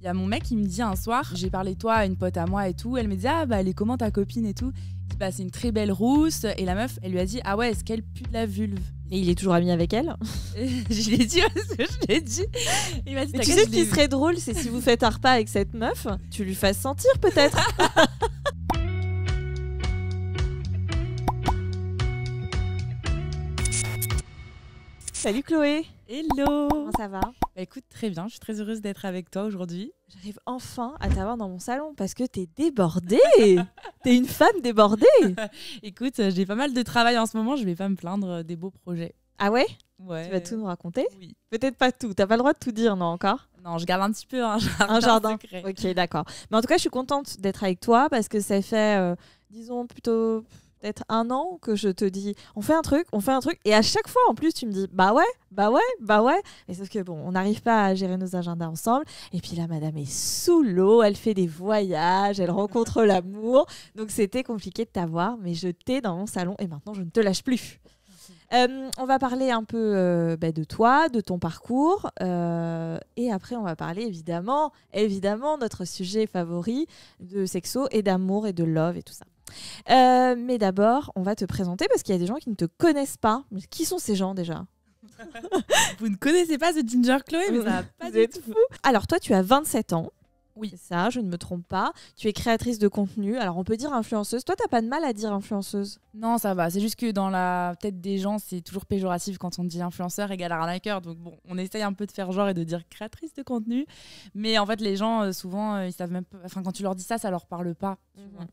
Il y a mon mec qui me dit un soir, j'ai parlé de toi à une pote à moi et tout, elle me dit ah bah elle est comment ta copine et tout. Je dis, bah c'est une très belle rousse et la meuf elle lui a dit ah ouais est-ce qu'elle pue de la vulve. Et il est toujours ami avec elle. Je l'ai dit parce que je l'ai dit. Il m'a dit, Mais tu sais ce qui serait drôle, c'est si vous faites un repas avec cette meuf, tu lui fasses sentir peut-être. Salut Chloé. Hello. Comment ça va? Bah écoute, très bien, je suis très heureuse d'être avec toi aujourd'hui. J'arrive enfin à t'avoir dans mon salon parce que t'es débordée. T'es une femme débordée. Écoute, j'ai pas mal de travail en ce moment, je vais pas me plaindre des beaux projets. Ah ouais? Ouais. Tu vas tout nous raconter? Oui. Peut-être pas tout, t'as pas le droit de tout dire, non encore? Non, je garde un petit peu un jardin secret. Ok, d'accord. Mais en tout cas, je suis contente d'être avec toi parce que ça fait, disons, plutôt peut-être 1 an que je te dis on fait un truc. Et à chaque fois, en plus, tu me dis bah ouais. Et sauf que bon, on n'arrive pas à gérer nos agendas ensemble. Et puis là, madame est sous l'eau, elle fait des voyages, elle rencontre l'amour. Donc c'était compliqué de t'avoir, mais je t'ai dans mon salon et maintenant, je ne te lâche plus. On va parler un peu de toi, de ton parcours, et après on va parler évidemment notre sujet favori de sexo et d'amour et de love et tout ça. Mais d'abord, on va te présenter parce qu'il y a des gens qui ne te connaissent pas. Mais qui sont ces gens déjà? Vous ne connaissez pas The Ginger Chloé, mais ça va pas du tout. Fou. Alors toi, tu as 27 ans. Oui. C'est ça, je ne me trompe pas. Tu es créatrice de contenu. Alors, on peut dire influenceuse. Toi, t'as pas de mal à dire influenceuse? Non, ça va. C'est juste que dans la tête des gens, c'est toujours péjoratif quand on dit influenceur égale arnaqueur. Donc bon, on essaye un peu de faire genre et de dire créatrice de contenu. Mais en fait, les gens, souvent, ils savent même pas... Enfin, quand tu leur dis ça, ça leur parle pas. Tu vois.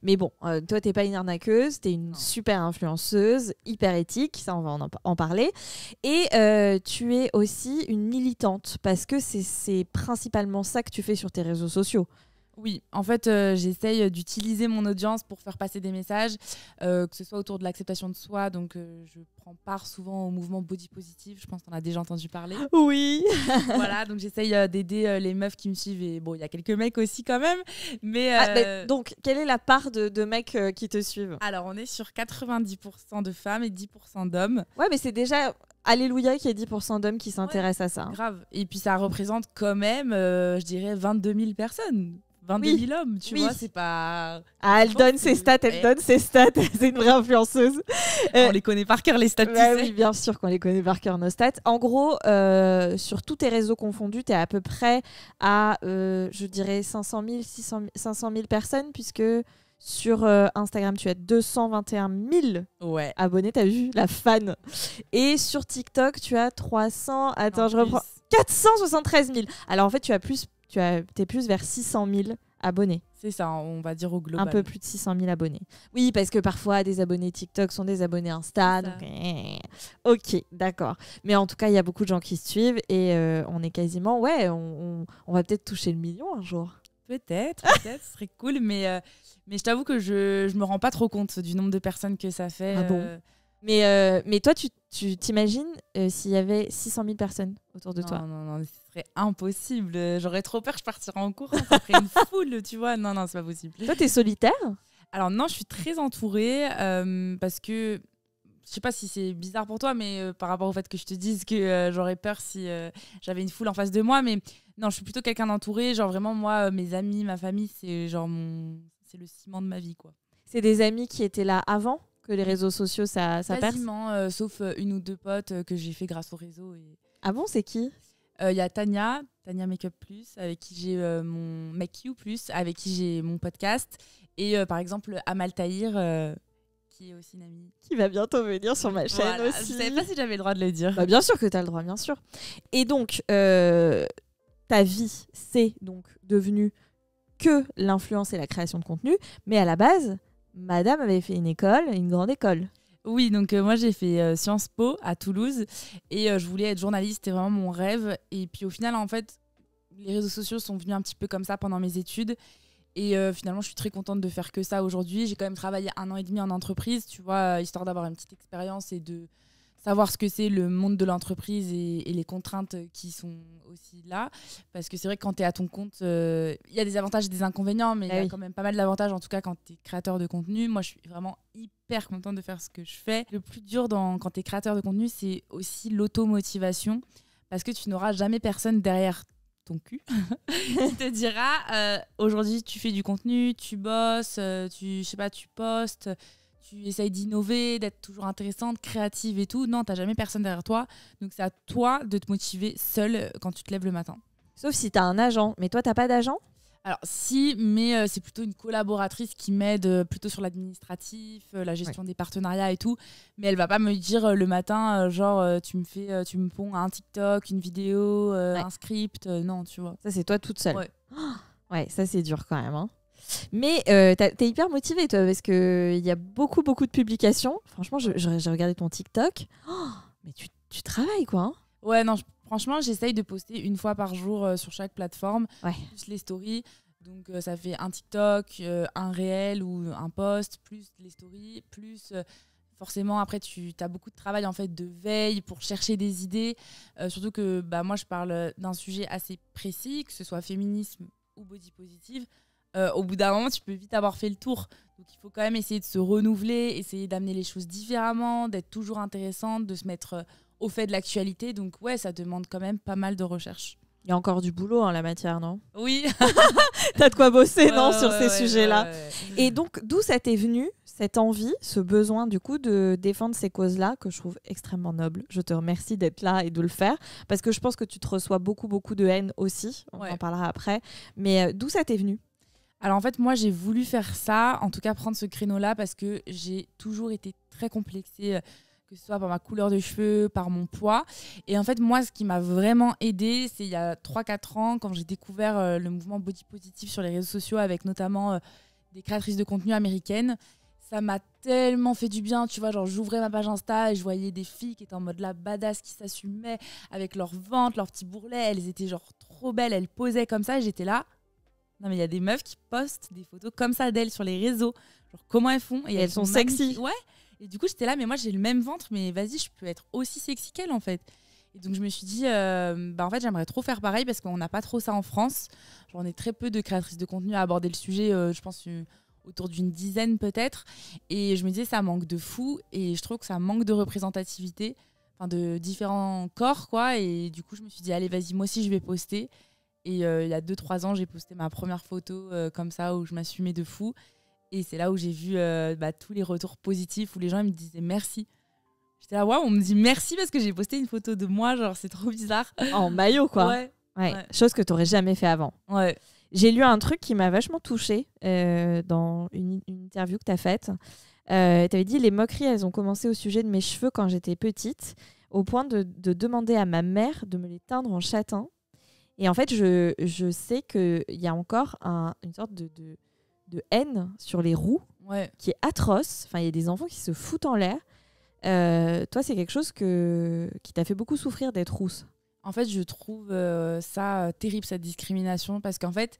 Mais bon, toi, t'es pas une arnaqueuse, t'es une super influenceuse, hyper éthique, ça on va en parler. Et tu es aussi une militante, parce que c'est principalement ça que tu fais sur tes réseaux sociaux. Oui, en fait, j'essaye d'utiliser mon audience pour faire passer des messages, que ce soit autour de l'acceptation de soi. Donc, je prends part souvent au mouvement body positive. Je pense que tu en as déjà entendu parler. Oui. Voilà, donc j'essaye d'aider les meufs qui me suivent. Et bon, il y a quelques mecs aussi quand même. Mais, donc, quelle est la part de mecs qui te suivent? Alors, on est sur 90% de femmes et 10% d'hommes. Ouais, mais c'est déjà... Alléluia qu'il y ait 10% d'hommes qui s'intéressent à ça. Grave. Et puis, ça représente quand même, je dirais, 22 000 personnes. 22 000 hommes, tu vois, c'est pas... Ah, elle donne ses stats, c'est une vraie influenceuse. On les connaît par cœur, les stats. Bah, oui, bien sûr qu'on les connaît par cœur, nos stats. En gros, sur tous tes réseaux confondus, tu es à peu près à, je dirais, 500 000 personnes, puisque sur Instagram, tu as 221 000 abonnés, t'as vu, la fan. Et sur TikTok, tu as 300... Attends, je reprends. 473 000. Alors, en fait, t'es plus vers 600 000 abonnés. C'est ça, on va dire au global. Un peu plus de 600 000 abonnés. Oui, parce que parfois, des abonnés TikTok sont des abonnés Insta. Donc... Ok, d'accord. Mais en tout cas, il y a beaucoup de gens qui se suivent et on est quasiment... Ouais, on va peut-être toucher le million un jour. Peut-être, ce serait cool. Mais je t'avoue que je me rends pas trop compte du nombre de personnes que ça fait. Ah bon? Mais toi, tu t'imagines s'il y avait 600 000 personnes autour de toi? Non, ce serait impossible. J'aurais trop peur, je partirais en cours. Ça ferait une foule, tu vois. Non, c'est pas possible. Toi, t'es solitaire? Alors non, je suis très entourée parce que, je sais pas si c'est bizarre pour toi, mais par rapport au fait que je te dise que j'aurais peur si j'avais une foule en face de moi. Mais non, je suis plutôt quelqu'un d'entouré. Genre vraiment, moi, mes amis, ma famille, c'est genre c'est le ciment de ma vie, quoi. C'est des amis qui étaient là avant que les réseaux sociaux, ça perce? Quasiment, sauf une ou deux potes que j'ai fait grâce au réseau. Ah bon, c'est qui? Il y a Tania Makeup Plus, avec qui j'ai mon Make You Plus, avec qui j'ai mon podcast. Et par exemple, Amal Tahir, qui est aussi une amie. Qui va bientôt venir sur ma chaîne aussi. Je savais pas si j'avais le droit de le dire. Bah, bien sûr que tu as le droit, bien sûr. Et donc, ta vie, c'est donc devenu que l'influence et la création de contenu. Mais à la base, madame avait fait une grande école. Oui, donc moi j'ai fait Sciences Po à Toulouse et je voulais être journaliste, c'était vraiment mon rêve. Et puis au final, en fait, les réseaux sociaux sont venus un petit peu comme ça pendant mes études. Et finalement, je suis très contente de faire que ça aujourd'hui. J'ai quand même travaillé 1 an et demi en entreprise, tu vois, histoire d'avoir une petite expérience et de savoir ce que c'est le monde de l'entreprise et les contraintes qui sont aussi là. Parce que c'est vrai que quand tu es à ton compte, il y a des avantages et des inconvénients, mais il y a quand même pas mal d'avantages, en tout cas quand tu es créateur de contenu. Moi, je suis vraiment hyper contente de faire ce que je fais. Le plus dur quand tu es créateur de contenu, c'est aussi l'automotivation, parce que tu n'auras jamais personne derrière ton cul, qui te dira aujourd'hui tu fais du contenu, tu bosses, tu postes, tu essayes d'innover, d'être toujours intéressante, créative et tout. Non, t'as jamais personne derrière toi. Donc c'est à toi de te motiver seule quand tu te lèves le matin. Sauf si t'as un agent. Mais toi, t'as pas d'agent? Alors si, mais c'est plutôt une collaboratrice qui m'aide plutôt sur l'administratif, la gestion des partenariats et tout. Mais elle va pas me dire le matin, tu me ponds un TikTok, une vidéo, un script. Non, tu vois. Ça, c'est toi toute seule. Ouais. Ouais, ça, c'est dur quand même. Hein. Mais t'es hyper motivée, toi, parce qu'il y a beaucoup de publications. Franchement, j'ai regardé ton TikTok. Oh, mais tu travailles, quoi. Hein. Ouais, non, franchement, j'essaye de poster une fois par jour sur chaque plateforme, plus les stories. Donc, ça fait un TikTok, un réel ou un post, plus les stories, plus... forcément, après, tu as beaucoup de travail en fait, de veille pour chercher des idées. Surtout que moi, je parle d'un sujet assez précis, que ce soit féminisme ou body positive. Au bout d'un moment, tu peux vite avoir fait le tour. Donc, il faut quand même essayer de se renouveler, essayer d'amener les choses différemment, d'être toujours intéressante, de se mettre au fait de l'actualité. Donc, ouais, ça demande quand même pas mal de recherche. Il y a encore du boulot en la matière, non? Oui. T'as de quoi bosser, non, sur ces sujets-là. Ouais. Et donc, d'où ça t'est venu, cette envie, ce besoin, du coup, de défendre ces causes-là, que je trouve extrêmement noble. Je te remercie d'être là et de le faire, parce que je pense que tu te reçois beaucoup de haine aussi. On en parlera après. Mais d'où ça t'est venu? Alors, en fait, moi, j'ai voulu faire ça, en tout cas prendre ce créneau-là, parce que j'ai toujours été très complexée, que ce soit par ma couleur de cheveux, par mon poids. Et en fait, moi, ce qui m'a vraiment aidée, c'est il y a 3-4 ans, quand j'ai découvert le mouvement body positive sur les réseaux sociaux, avec notamment des créatrices de contenu américaines. Ça m'a tellement fait du bien, tu vois, genre j'ouvrais ma page Insta et je voyais des filles qui étaient en mode la badass, qui s'assumaient avec leur ventre, leurs petits bourrelets, elles étaient genre trop belles, elles posaient comme ça et j'étais là. Non mais il y a des meufs qui postent des photos comme ça d'elles sur les réseaux, genre comment elles font et elles sont sexy. Ouais. Et du coup, j'étais là, mais moi, j'ai le même ventre, mais vas-y, je peux être aussi sexy qu'elle, en fait. Et donc, je me suis dit, en fait, j'aimerais trop faire pareil parce qu'on n'a pas trop ça en France. Genre, on est très peu de créatrices de contenu à aborder le sujet, je pense, autour d'une dizaine peut-être. Et je me disais, ça manque de fou. Et je trouve que ça manque de représentativité, enfin, de différents corps, quoi. Et du coup, je me suis dit, allez, vas-y, moi aussi, je vais poster. Et il y a 2-3 ans, j'ai posté ma première photo comme ça, où je m'assumais de fou. Et c'est là où j'ai vu tous les retours positifs où les gens me disaient merci. J'étais là, waouh, on me dit merci parce que j'ai posté une photo de moi, genre c'est trop bizarre. En maillot, quoi. Ouais. Chose que tu n'aurais jamais fait avant. Ouais. J'ai lu un truc qui m'a vachement touchée dans une interview que tu as faite. Tu avais dit, les moqueries, elles ont commencé au sujet de mes cheveux quand j'étais petite, au point de demander à ma mère de me les teindre en châtain. Et en fait, je sais qu'il y a encore une sorte de haine sur les roux qui est atroce. Enfin, il y a des enfants qui se foutent en l'air. Toi, c'est quelque chose qui t'a fait beaucoup souffrir d'être rousse. En fait, je trouve ça terrible, cette discrimination, parce qu'en fait,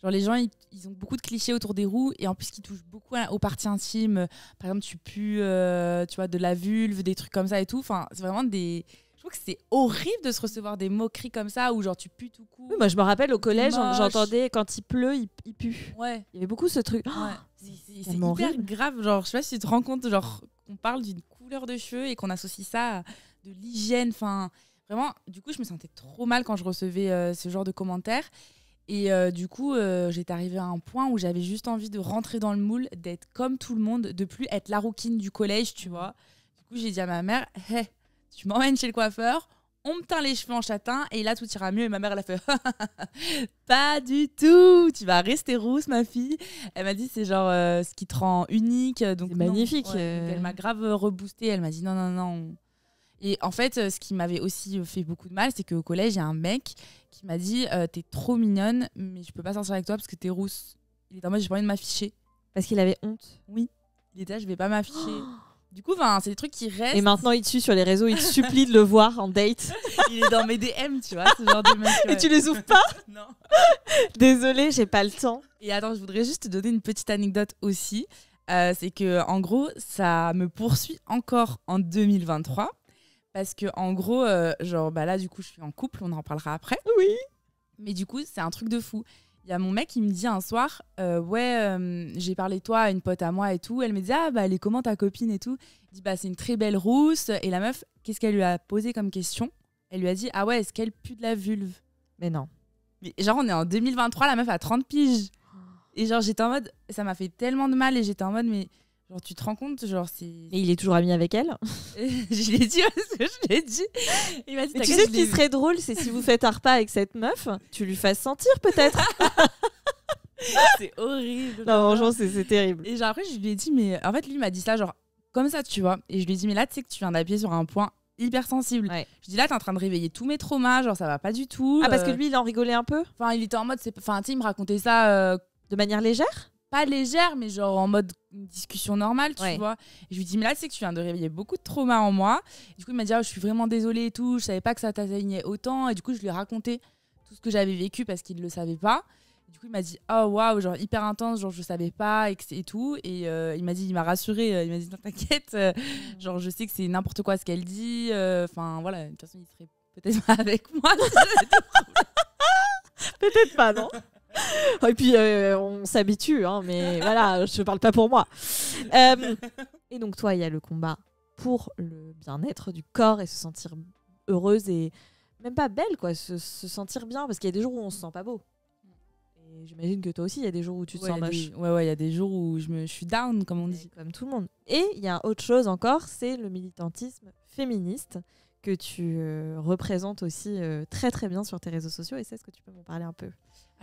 genre, les gens, ils ont beaucoup de clichés autour des roux, et en plus, qui touchent beaucoup aux parties intimes. Par exemple, tu pues tu vois, de la vulve, des trucs comme ça et tout. Enfin, c'est vraiment des... Je trouve que c'est horrible de se recevoir des moqueries comme ça, où genre tu pues tout court. Oui, moi, je me rappelle au collège, j'entendais quand il pleut, il pue. Ouais. Il y avait beaucoup ce truc. Ouais. C'est hyper horrible. grave. Genre, je sais pas si tu te rends compte, genre, qu'on parle d'une couleur de cheveux et qu'on associe ça à de l'hygiène. Enfin, vraiment, du coup, je me sentais trop mal quand je recevais ce genre de commentaires. Et du coup, j'étais arrivée à un point où j'avais juste envie de rentrer dans le moule, d'être comme tout le monde, de plus être la rouquine du collège, tu vois. Du coup, j'ai dit à ma mère, hey, tu m'emmènes chez le coiffeur, on me teint les cheveux en châtain et là tout ira mieux. Et ma mère, elle a fait pas du tout, tu vas rester rousse, ma fille. Elle m'a dit, c'est genre ce qui te rend unique. Donc c'est magnifique. Donc, elle m'a grave reboosté. Elle m'a dit non. Et en fait, ce qui m'avait aussi fait beaucoup de mal, c'est qu'au collège, il y a un mec qui m'a dit t'es trop mignonne, mais je peux pas sortir avec toi parce que t'es rousse. Il était en mode, j'ai pas envie de m'afficher. Parce qu'il avait honte. Oui. Il était là, je vais pas m'afficher. Du coup, c'est des trucs qui restent. Et maintenant, il te suit sur les réseaux, il te supplie de le voir en date. Il est dans mes DM, tu vois, ce genre de mec. Ouais. Et tu les ouvres pas? Non. Désolée, j'ai pas le temps. Et attends, je voudrais juste te donner une petite anecdote aussi. C'est que, en gros, ça me poursuit encore en 2023. Parce que, en gros, là, du coup, je suis en couple, on en parlera après. Oui. Mais du coup, c'est un truc de fou. Il y a mon mec qui me dit un soir, j'ai parlé de toi à une pote à moi et tout. Elle me dit, elle est comment ta copine et tout. Il dit, c'est une très belle rousse. Et la meuf, qu'est-ce qu'elle lui a posé comme question? Elle lui a dit, ah ouais, est-ce qu'elle pue de la vulve? Mais non. Mais genre, on est en 2023, la meuf a 30 piges. Et genre, j'étais en mode, ça m'a fait tellement de mal et j'étais en mode, mais genre, tu te rends compte, genre, c'est. Et il est toujours ami avec elle. Je l'ai dit parce que je l'ai dit. Il m'a dit, Mais tu sais, ce qui serait drôle, c'est si vous faites un repas avec cette meuf, tu lui fasses sentir peut-être. C'est horrible. Non, franchement, c'est terrible. Et genre, après, je lui ai dit, mais en fait, lui, il m'a dit ça, genre, comme ça, tu vois. Et je lui ai dit, mais là, tu sais que tu viens d'appuyer sur un point hyper sensible. Ouais. Je dis, là, t'es en train de réveiller tous mes traumas, genre, ça va pas du tout. Ah, parce que lui, il en rigolait un peu. Enfin, il était en mode, enfin, tu sais, il me racontait ça. De manière légère. Pas légère, mais genre en mode une discussion normale, tu Ouais. vois. Et je lui dis, mais là, tu sais que tu viens de réveiller beaucoup de traumas en moi. Et du coup, il m'a dit, je suis vraiment désolée et tout, je savais pas que ça t'atteignait autant. Et du coup, je lui ai raconté tout ce que j'avais vécu parce qu'il le savait pas. Et du coup, il m'a dit, oh waouh, genre hyper intense, genre je savais pas et tout. Et il m'a dit, il m'a rassuré, il m'a dit, non, t'inquiète, genre je sais que c'est n'importe quoi ce qu'elle dit. Enfin, voilà, de toute façon, il serait peut-être pas avec moi. Peut-être pas, non. Et puis on s'habitue, hein, mais voilà, je parle pas pour moi. Et donc toi, il y a le combat pour le bien-être du corps et se sentir heureuse et même pas belle, quoi, se sentir bien, parce qu'il y a des jours où on se sent pas beau. Et j'imagine que toi aussi, il y a des jours où tu te sens moche. Ouais, il y a des jours où je suis down, comme on dit. Comme tout le monde. Et il y a autre chose encore, c'est le militantisme féministe que tu représentes aussi très très bien sur tes réseaux sociaux. Et est-ce que tu peux m'en parler un peu ?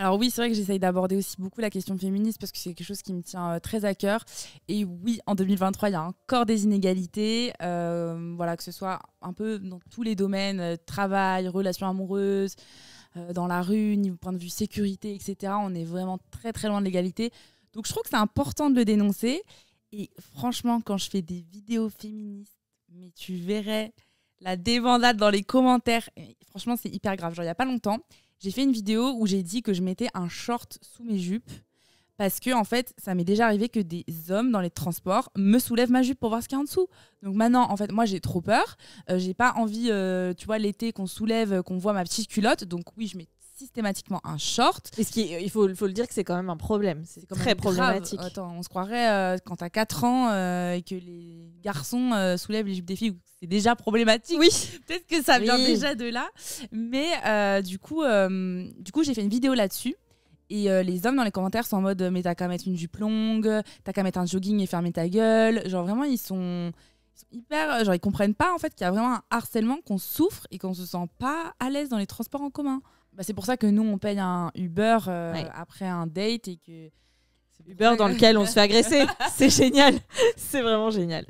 Alors oui, c'est vrai que j'essaye d'aborder aussi beaucoup la question féministe parce que c'est quelque chose qui me tient très à cœur. Et oui, en 2023, il y a encore des inégalités, voilà, que ce soit un peu dans tous les domaines, travail, relations amoureuses, dans la rue, niveau point de vue sécurité, etc. On est vraiment très très loin de l'égalité. Donc je trouve que c'est important de le dénoncer. Et franchement, quand je fais des vidéos féministes, mais tu verrais la débandade dans les commentaires. Et franchement, c'est hyper grave. Genre, il n'y a pas longtemps, j'ai fait une vidéo où j'ai dit que je mettais un short sous mes jupes parce que, en fait, ça m'est déjà arrivé que des hommes dans les transports me soulèvent ma jupe pour voir ce qu'il y a en dessous. Donc maintenant, en fait, moi, j'ai trop peur. J'ai pas envie, tu vois, l'été qu'on soulève, qu'on voit ma petite culotte. Donc oui, je mets systématiquement un short. Et il faut le dire que c'est quand même un problème. C'est très problématique. Attends, on se croirait quand t'as 4 ans et que les garçons soulèvent les jupes des filles. C'est déjà problématique. Oui. Peut-être que ça vient déjà de là. Mais du coup, j'ai fait une vidéo là-dessus. Et les hommes dans les commentaires sont en mode mais t'as qu'à mettre une jupe longue, t'as qu'à mettre un jogging et fermer ta gueule. Genre vraiment, ils sont hyper... Genre ils comprennent pas en fait qu'il y a vraiment un harcèlement, qu'on souffre et qu'on se sent pas à l'aise dans les transports en commun. Bah, c'est pour ça que nous, on paye un Uber après un date et que... Uber dans lequel on se fait agresser. C'est génial. C'est vraiment génial.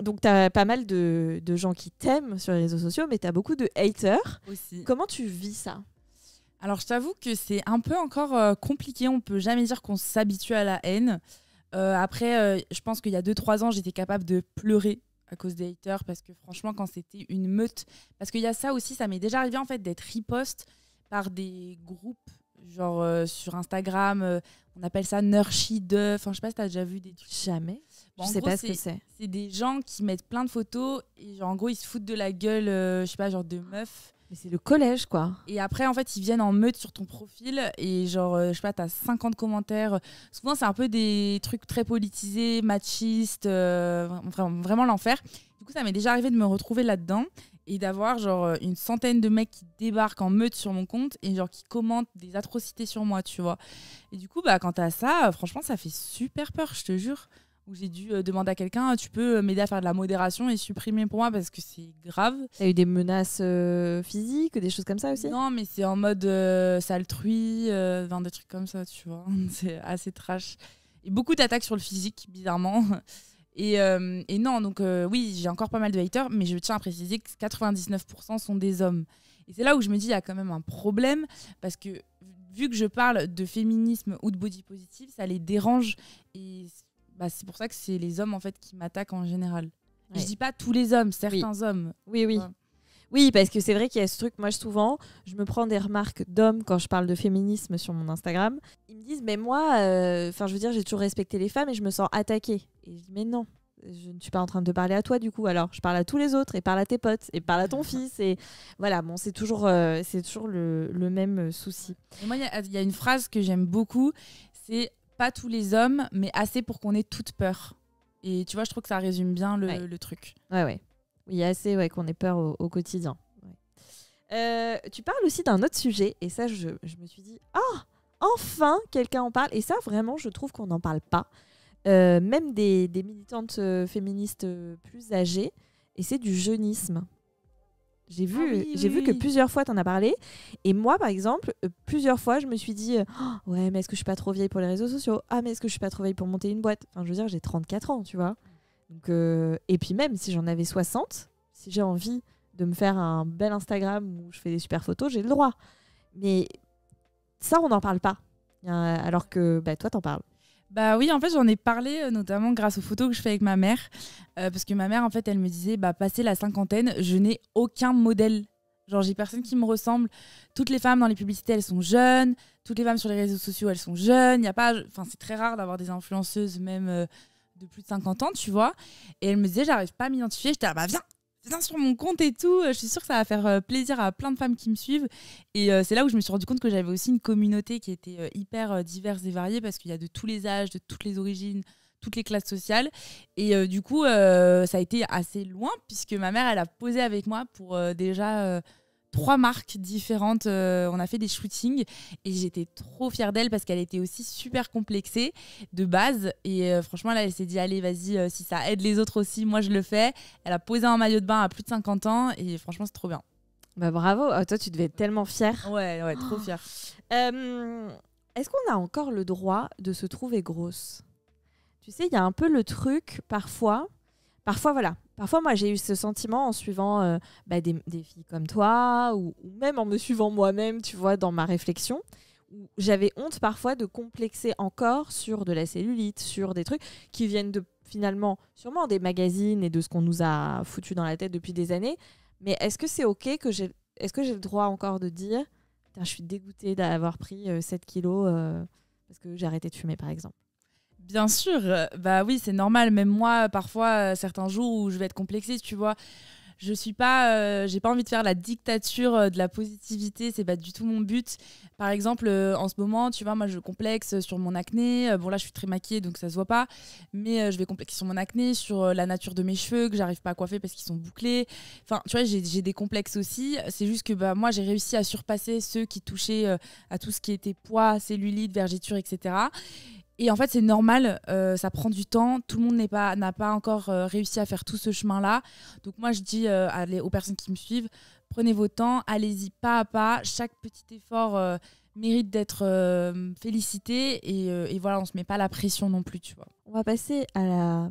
Donc, tu as pas mal de gens qui t'aiment sur les réseaux sociaux, mais tu as beaucoup de haters. Aussi. Comment tu vis ça ? Alors, je t'avoue que c'est un peu encore compliqué. On peut jamais dire qu'on s'habitue à la haine. Après, je pense qu'il y a 2-3 ans, j'étais capable de pleurer à cause des haters parce que franchement, quand c'était une meute... Parce qu'il y a ça aussi, ça m'est déjà arrivé en fait d'être riposte par des groupes genre sur Instagram, on appelle ça Nurshi de... Enfin, je sais pas si t'as déjà vu des trucs. Jamais. Bon, je sais gros, pas ce que c'est. C'est des gens qui mettent plein de photos et genre, en gros, ils se foutent de la gueule, je sais pas, genre de meufs. Mais c'est le collège, quoi. Et après, en fait, ils viennent en meute sur ton profil et genre, je sais pas, t'as 50 commentaires. Souvent, c'est un peu des trucs très politisés, machistes, vraiment l'enfer. Du coup, ça m'est déjà arrivé de me retrouver là-dedans et d'avoir genre une centaine de mecs qui débarquent en meute sur mon compte et genre qui commentent des atrocités sur moi, tu vois. Et du coup, bah, quand t'as ça, franchement, ça fait super peur, je te jure. Où j'ai dû demander à quelqu'un, tu peux m'aider à faire de la modération et supprimer pour moi parce que c'est grave. T'as eu des menaces physiques, des choses comme ça aussi ? Non, mais c'est en mode saltrui, des trucs comme ça, tu vois. C'est assez trash. Et beaucoup d'attaques sur le physique, bizarrement. Et non, donc oui, j'ai encore pas mal de haters, mais je tiens à préciser que 99% sont des hommes. Et c'est là où je me dis, il y a quand même un problème, parce que vu que je parle de féminisme ou de body positive, ça les dérange. Et bah, c'est pour ça que c'est les hommes en fait qui m'attaquent en général. Ouais. Et je dis pas tous les hommes, certains hommes. Oui. Ouais. Oui, parce que c'est vrai qu'il y a ce truc, moi souvent, je me prends des remarques d'hommes quand je parle de féminisme sur mon Instagram. Ils me disent, mais moi, je veux dire, j'ai toujours respecté les femmes et je me sens attaquée. Et je dis, mais non, je ne suis pas en train de te parler à toi du coup, alors je parle à tous les autres et parle à tes potes et parle à ton fils. Et voilà, bon, c'est toujours le même souci. Et moi, il y a une phrase que j'aime beaucoup, c'est pas tous les hommes, mais assez pour qu'on ait toute peur. Et tu vois, je trouve que ça résume bien le truc. Ouais. Il y a assez qu'on ait peur au quotidien. Tu parles aussi d'un autre sujet, et ça, je me suis dit, enfin, quelqu'un en parle. Et ça, vraiment, je trouve qu'on n'en parle pas. Même des militantes féministes plus âgées, et c'est du jeunisme. J'ai vu que plusieurs fois tu en as parlé, et moi par exemple plusieurs fois je me suis dit ouais, mais est-ce que je suis pas trop vieille pour les réseaux sociaux, mais est-ce que je suis pas trop vieille pour monter une boîte, enfin je veux dire, j'ai 34 ans, tu vois. Donc et puis même si j'en avais 60, si j'ai envie de me faire un bel Instagram où je fais des super photos, j'ai le droit. Mais ça, on n'en parle pas, alors que toi t'en parles. Bah oui, en fait, j'en ai parlé notamment grâce aux photos que je fais avec ma mère. Parce que ma mère, en fait, elle me disait, passé la cinquantaine, je n'ai aucun modèle. Genre, j'ai personne qui me ressemble. Toutes les femmes dans les publicités, elles sont jeunes. Toutes les femmes sur les réseaux sociaux, elles sont jeunes. Y a pas... Enfin, c'est très rare d'avoir des influenceuses même de plus de 50 ans, tu vois. Et elle me disait, j'arrive pas à m'identifier. J'étais viens sur mon compte et tout. Je suis sûre que ça va faire plaisir à plein de femmes qui me suivent. Et c'est là où je me suis rendu compte que j'avais aussi une communauté qui était hyper diverse et variée, parce qu'il y a de tous les âges, de toutes les origines, toutes les classes sociales. Et du coup, ça a été assez loin, puisque ma mère, elle a posé avec moi pour déjà 3 marques différentes. On a fait des shootings et j'étais trop fière d'elle parce qu'elle était aussi super complexée de base. Et franchement, là, elle s'est dit, allez, vas-y, si ça aide les autres aussi, moi, je le fais. Elle a posé un maillot de bain à plus de 50 ans et franchement, c'est trop bien. Bravo. Toi, tu devais être tellement fière. Ouais, trop fière. Est-ce qu'on a encore le droit de se trouver grosse ? Tu sais, il y a un peu le truc, parfois, voilà. Parfois, moi, j'ai eu ce sentiment en suivant des filles comme toi, ou même en me suivant moi-même, tu vois, dans ma réflexion, où j'avais honte parfois de complexer encore sur de la cellulite, sur des trucs qui viennent de, finalement, sûrement des magazines et de ce qu'on nous a foutu dans la tête depuis des années. Mais est-ce que c'est OK est-ce que j'ai le droit encore de dire « je suis dégoûtée d'avoir pris 7 kilos parce que j'ai arrêté de fumer, par exemple ». Bien sûr, oui, c'est normal. Même moi, parfois, certains jours où je vais être complexée, tu vois, je suis pas, j'ai pas envie de faire la dictature de la positivité. C'est pas du tout mon but. Par exemple, en ce moment, tu vois, moi, je complexe sur mon acné. Bon, là, je suis très maquillée, donc ça se voit pas. Mais je vais complexer sur mon acné, sur la nature de mes cheveux que j'arrive pas à coiffer parce qu'ils sont bouclés. Enfin, tu vois, j'ai des complexes aussi. C'est juste que moi, j'ai réussi à surpasser ceux qui touchaient à tout ce qui était poids, cellulite, vergeture, etc. Et en fait, c'est normal, ça prend du temps. Tout le monde n'a pas encore réussi à faire tout ce chemin-là. Donc moi, je dis aux personnes qui me suivent, prenez vos temps, allez-y pas à pas. Chaque petit effort mérite d'être félicité. Et voilà, on ne se met pas la pression non plus, tu vois. On va passer à la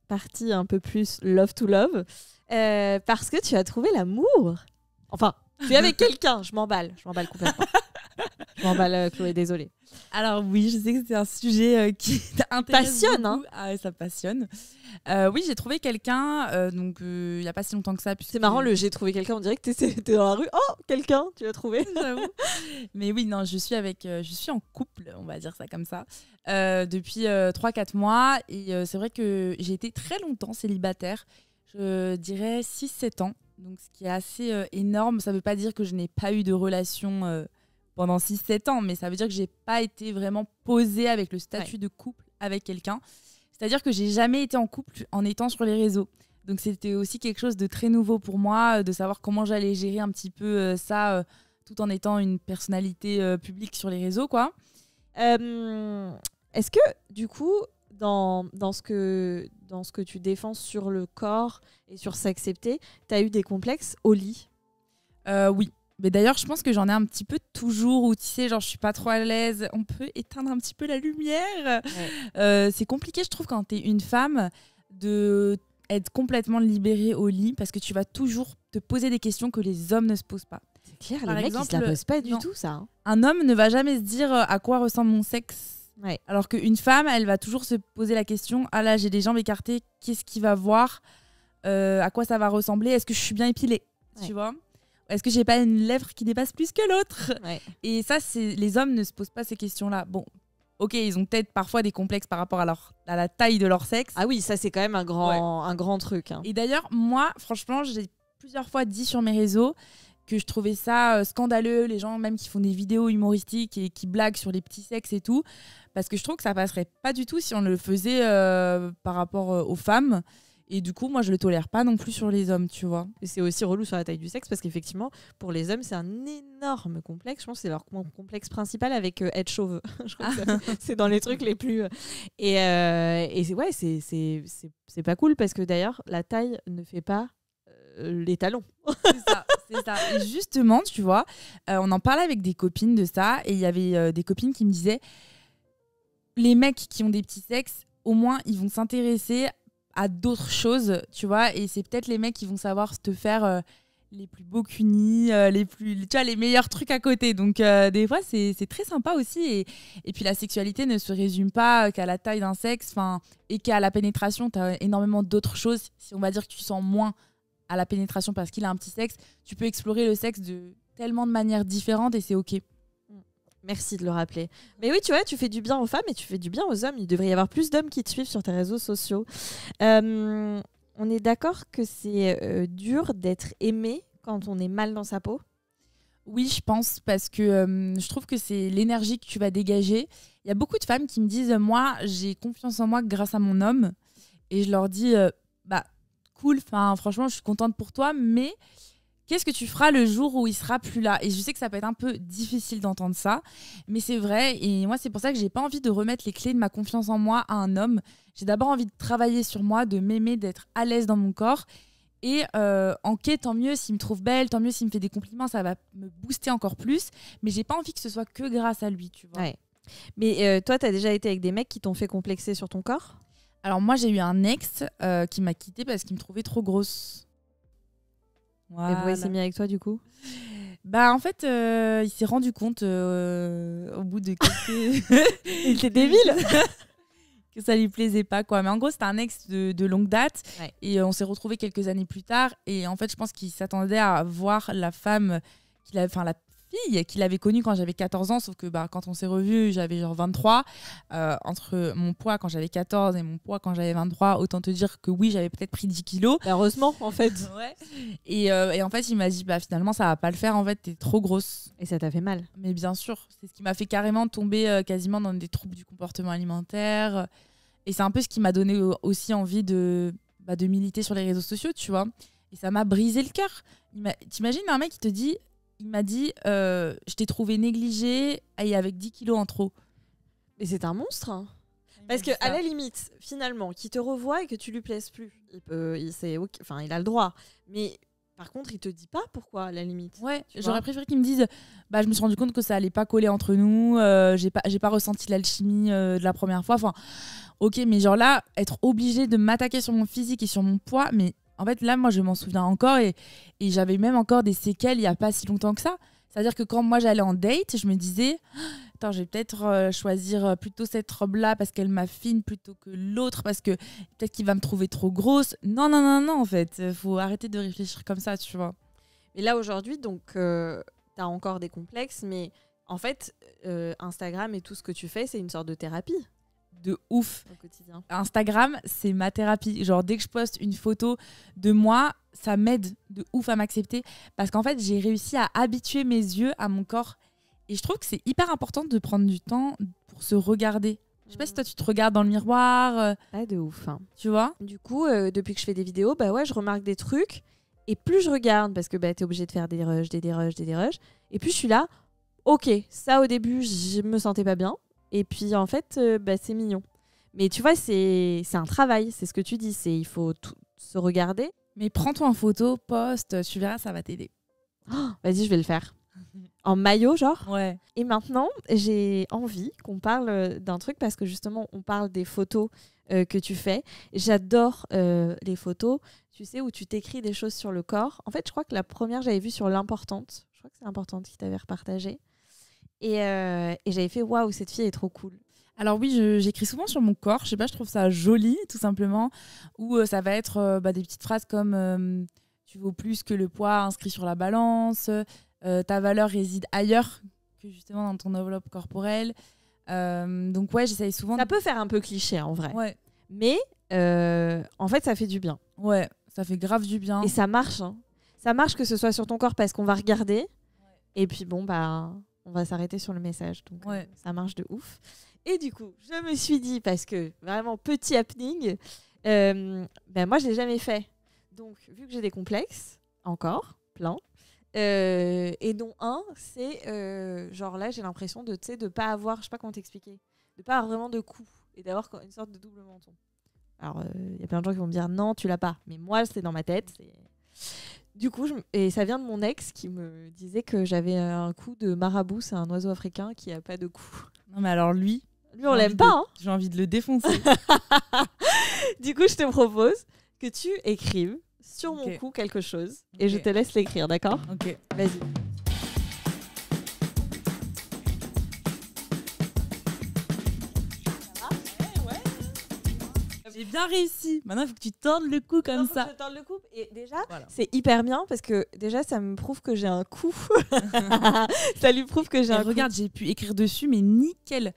partie un peu plus love to love. Parce que tu as trouvé l'amour. Enfin, tu es avec quelqu'un. Je m'emballe complètement. Je m'emballe, Chloé, désolée. Alors oui, je sais que c'est un sujet qui t'intéresse passionne, beaucoup. Ah, ça passionne. Oui, j'ai trouvé quelqu'un, il n'y a pas si longtemps que ça. C'est marrant, j'ai trouvé quelqu'un, on dirait que t'es dans la rue. Oh, quelqu'un, tu l'as trouvé. J'avoue. Mais oui, non, je suis en couple, on va dire ça comme ça, depuis 3-4 mois. Et c'est vrai que j'ai été très longtemps célibataire, je dirais 6-7 ans. Donc ce qui est assez énorme. Ça ne veut pas dire que je n'ai pas eu de relation pendant 6-7 ans, mais ça veut dire que j'ai pas été vraiment posée avec le statut de couple avec quelqu'un. C'est-à-dire que j'ai jamais été en couple en étant sur les réseaux. Donc c'était aussi quelque chose de très nouveau pour moi, de savoir comment j'allais gérer un petit peu ça, tout en étant une personnalité publique sur les réseaux, quoi. Est-ce que, du coup, dans ce que tu défends sur le corps et sur s'accepter, tu as eu des complexes au lit ? Oui. Mais d'ailleurs, je pense que j'en ai un petit peu toujours, où tu sais, genre je suis pas trop à l'aise, on peut éteindre un petit peu la lumière. Ouais. C'est compliqué, je trouve, quand t'es une femme, de être complètement libérée au lit, parce que tu vas toujours te poser des questions que les hommes ne se posent pas. C'est clair, les mecs, ils se la posent pas du tout, ça. Un homme ne va jamais se dire à quoi ressemble mon sexe. Ouais. Alors qu'une femme, elle va toujours se poser la question, ah là, j'ai les jambes écartées, qu'est-ce qu'il va voir, à quoi ça va ressembler, est-ce que je suis bien épilée, tu vois ? Est-ce que j'ai pas une lèvre qui dépasse plus que l'autre ? Ouais. Et ça, les hommes ne se posent pas ces questions-là. Bon, ok, ils ont peut-être parfois des complexes par rapport à la taille de leur sexe. Ah oui, ça c'est quand même un grand truc. Hein. Et d'ailleurs, moi, franchement, j'ai plusieurs fois dit sur mes réseaux que je trouvais ça scandaleux, les gens même qui font des vidéos humoristiques et qui blaguent sur les petits sexes et tout, parce que je trouve que ça passerait pas du tout si on le faisait par rapport aux femmes. Et du coup, moi, je le tolère pas non plus sur les hommes, tu vois. Et c'est aussi relou sur la taille du sexe parce qu'effectivement, pour les hommes, c'est un énorme complexe. Je pense que c'est leur complexe principal avec être chauve. Je crois que c'est dans les trucs les plus. Et c'est pas cool parce que d'ailleurs, la taille ne fait pas les talons. C'est ça. Et justement, tu vois, on en parlait avec des copines de ça et il y avait des copines qui me disaient les mecs qui ont des petits sexes, au moins, ils vont s'intéresser à d'autres choses, tu vois, et c'est peut-être les mecs qui vont savoir te faire les plus beaux cunis, les meilleurs trucs à côté. Donc des fois c'est très sympa aussi et puis la sexualité ne se résume pas qu'à la taille d'un sexe, et qu'à la pénétration. Tu as énormément d'autres choses. Si on va dire que tu sens moins à la pénétration parce qu'il a un petit sexe, tu peux explorer le sexe de tellement de manières différentes et c'est ok. Merci de le rappeler. Mais oui, tu vois, tu fais du bien aux femmes et tu fais du bien aux hommes. Il devrait y avoir plus d'hommes qui te suivent sur tes réseaux sociaux. On est d'accord que c'est dur d'être aimé quand on est mal dans sa peau ? Oui, je pense, parce que je trouve que c'est l'énergie que tu vas dégager. Il y a beaucoup de femmes qui me disent « Moi, j'ai confiance en moi grâce à mon homme. » Et je leur dis cool, franchement, je suis contente pour toi, mais... Qu'est-ce que tu feras le jour où il sera plus là ? Et je sais que ça peut être un peu difficile d'entendre ça, mais c'est vrai. Et moi, c'est pour ça que j'ai pas envie de remettre les clés de ma confiance en moi à un homme. J'ai d'abord envie de travailler sur moi, de m'aimer, d'être à l'aise dans mon corps. Et tant mieux s'il me trouve belle, tant mieux s'il me fait des compliments, ça va me booster encore plus. Mais j'ai pas envie que ce soit que grâce à lui, tu vois. Ouais. Mais toi, t'as déjà été avec des mecs qui t'ont fait complexer sur ton corps ? Alors moi, j'ai eu un ex qui m'a quittée parce qu'il me trouvait trop grosse. Voilà. Et pourquoi il s'est mis avec toi du coup ? En fait, il s'est rendu compte au bout de quelques... Il était débile que ça lui plaisait pas, quoi. Mais en gros, c'était un ex de longue date. Ouais. Et on s'est retrouvés quelques années plus tard. Et en fait, je pense qu'il s'attendait à voir la femme la fille qu'il avait connue quand j'avais 14 ans. Sauf que quand on s'est revus, j'avais genre 23. Entre mon poids quand j'avais 14 et mon poids quand j'avais 23, autant te dire que oui, j'avais peut-être pris 10 kilos. Heureusement, en fait. Ouais. Et en fait, il m'a dit, finalement, ça va pas le faire. En fait, t'es trop grosse. Et ça t'a fait mal ? Mais bien sûr, c'est ce qui m'a fait carrément tomber quasiment dans des troubles du comportement alimentaire. Et c'est un peu ce qui m'a donné aussi envie de militer sur les réseaux sociaux, tu vois. Et ça m'a brisé le cœur. T'imagines un mec qui te dit... Il m'a dit je t'ai trouvé négligée et avec 10 kilos en trop. Mais c'est un monstre, hein. Parce que à la limite, finalement, qu'il te revoie et que tu lui plaises plus, il a le droit. Mais par contre, il te dit pas pourquoi, à la limite. Ouais, j'aurais préféré qu'il me dise je me suis rendu compte que ça allait pas coller entre nous, j'ai pas ressenti l'alchimie de la première fois. Enfin, ok, mais genre là, être obligé de m'attaquer sur mon physique et sur mon poids, mais en fait, là, moi, je m'en souviens encore et j'avais même encore des séquelles il n'y a pas si longtemps que ça. C'est-à-dire que quand moi, j'allais en date, je me disais attends, je vais peut-être choisir plutôt cette robe-là parce qu'elle m'affine plutôt que l'autre, parce que peut-être qu'il va me trouver trop grosse. Non, en fait. Il faut arrêter de réfléchir comme ça, tu vois. Et là, aujourd'hui, donc, tu as encore des complexes, mais en fait, Instagram et tout ce que tu fais, c'est une sorte de thérapie. De ouf. Au quotidien. Instagram, c'est ma thérapie. Genre, dès que je poste une photo de moi, ça m'aide de ouf à m'accepter parce qu'en fait, j'ai réussi à habituer mes yeux à mon corps. Et je trouve que c'est hyper important de prendre du temps pour se regarder. Je sais pas si toi, tu te regardes dans le miroir. Pas de ouf. Hein. Tu vois ? Du coup, depuis que je fais des vidéos, je remarque des trucs. Et plus je regarde, parce que t'es obligé de faire des rushs. Et puis je suis là, ok, ça au début, je me sentais pas bien. Et puis en fait, c'est mignon. Mais tu vois, c'est un travail, c'est ce que tu dis. Il faut se regarder. Mais prends-toi en photo, poste, tu verras, ça va t'aider. Oh, vas-y, je vais le faire. En maillot, genre. Ouais. Et maintenant, j'ai envie qu'on parle d'un truc parce que justement, on parle des photos que tu fais. J'adore les photos, tu sais, où tu t'écris des choses sur le corps. En fait, je crois que la première, j'avais vu sur l'importante. Je crois que c'est l'importante qui t'avait repartagé. Et j'avais fait waouh, cette fille est trop cool. Alors oui, j'écris souvent sur mon corps, je sais pas, je trouve ça joli tout simplement, ou ça va être des petites phrases comme tu vaux plus que le poids inscrit sur la balance, ta valeur réside ailleurs que justement dans ton enveloppe corporelle. Donc ouais, j'essaye souvent. Ça peut faire un peu cliché en vrai. Ouais. Mais en fait, ça fait du bien. Ouais, ça fait grave du bien. Et ça marche. Hein. Ça marche que ce soit sur ton corps parce qu'on va regarder. Et puis bon, on va s'arrêter sur le message. Donc ça marche de ouf. Et du coup, je me suis dit, parce que vraiment petit happening, Moi, je l'ai jamais fait. Donc, vu que j'ai des complexes, encore, plein, et dont un, c'est genre là, j'ai l'impression de pas avoir, je sais pas comment t'expliquer, de pas avoir vraiment de cou et d'avoir une sorte de double menton. Alors, y a plein de gens qui vont me dire non, tu l'as pas. Mais moi, c'est dans ma tête. Du coup, et ça vient de mon ex qui me disait que j'avais un cou de marabout. C'est un oiseau africain qui a pas de cou. Non, mais alors lui, on l'aime pas. Hein. J'ai envie de le défoncer. Du coup, je te propose que tu écrives sur mon cou quelque chose. Et je te laisse l'écrire, d'accord ? Ok. Vas-y. J'ai bien réussi. Maintenant, il faut que tu tordes le cou comme ça. Je torde le cou. Et déjà, c'est hyper bien parce que déjà, ça me prouve que j'ai un cou. Ça lui prouve que j'ai un cou. Regarde, j'ai pu écrire dessus, mais nickel.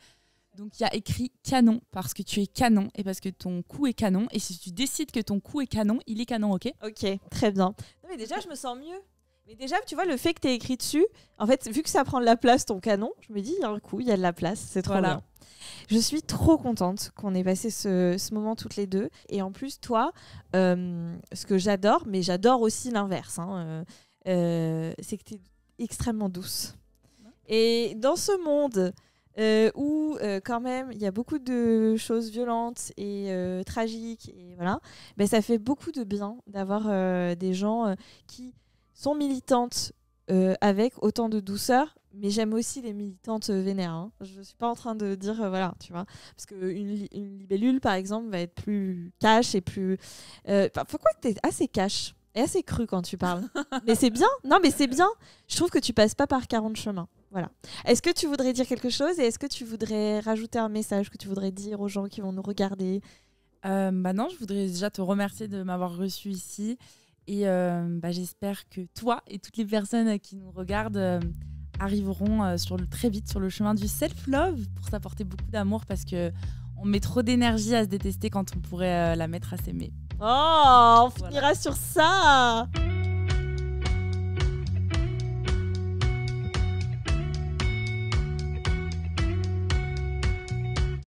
Donc, il y a écrit canon parce que tu es canon et parce que ton cou est canon. Et si tu décides que ton cou est canon, il est canon, ok ? Ok, très bien. Non, mais déjà, je me sens mieux. Mais déjà, tu vois, le fait que tu aies écrit dessus, en fait, vu que ça prend de la place, ton canon, je me dis, il y a un coup, il y a de la place. C'est trop bien. Je suis trop contente qu'on ait passé ce moment toutes les deux. Et en plus, toi, ce que j'adore, mais j'adore aussi l'inverse, hein, c'est que tu es extrêmement douce. Et dans ce monde où, quand même, il y a beaucoup de choses violentes et tragiques, et voilà, ben, ça fait beaucoup de bien d'avoir des gens qui sont militantes avec autant de douceur. Mais j'aime aussi les militantes vénères. Hein. Je ne suis pas en train de dire, voilà, tu vois. Parce qu'une libellule, par exemple, va être plus cash et plus... Pourquoi tu es assez cash et assez cru quand tu parles. Mais c'est bien. Non, mais c'est bien. Je trouve que tu passes pas par 40 chemins. Voilà. Est-ce que tu voudrais dire quelque chose et est-ce que tu voudrais rajouter un message que tu voudrais dire aux gens qui vont nous regarder ? Non, je voudrais déjà te remercier de m'avoir reçue ici. Et j'espère que toi et toutes les personnes qui nous regardent... arriveront très vite sur le chemin du self-love pour s'apporter beaucoup d'amour parce qu'on met trop d'énergie à se détester quand on pourrait la mettre à s'aimer. Oh, on finira sur ça.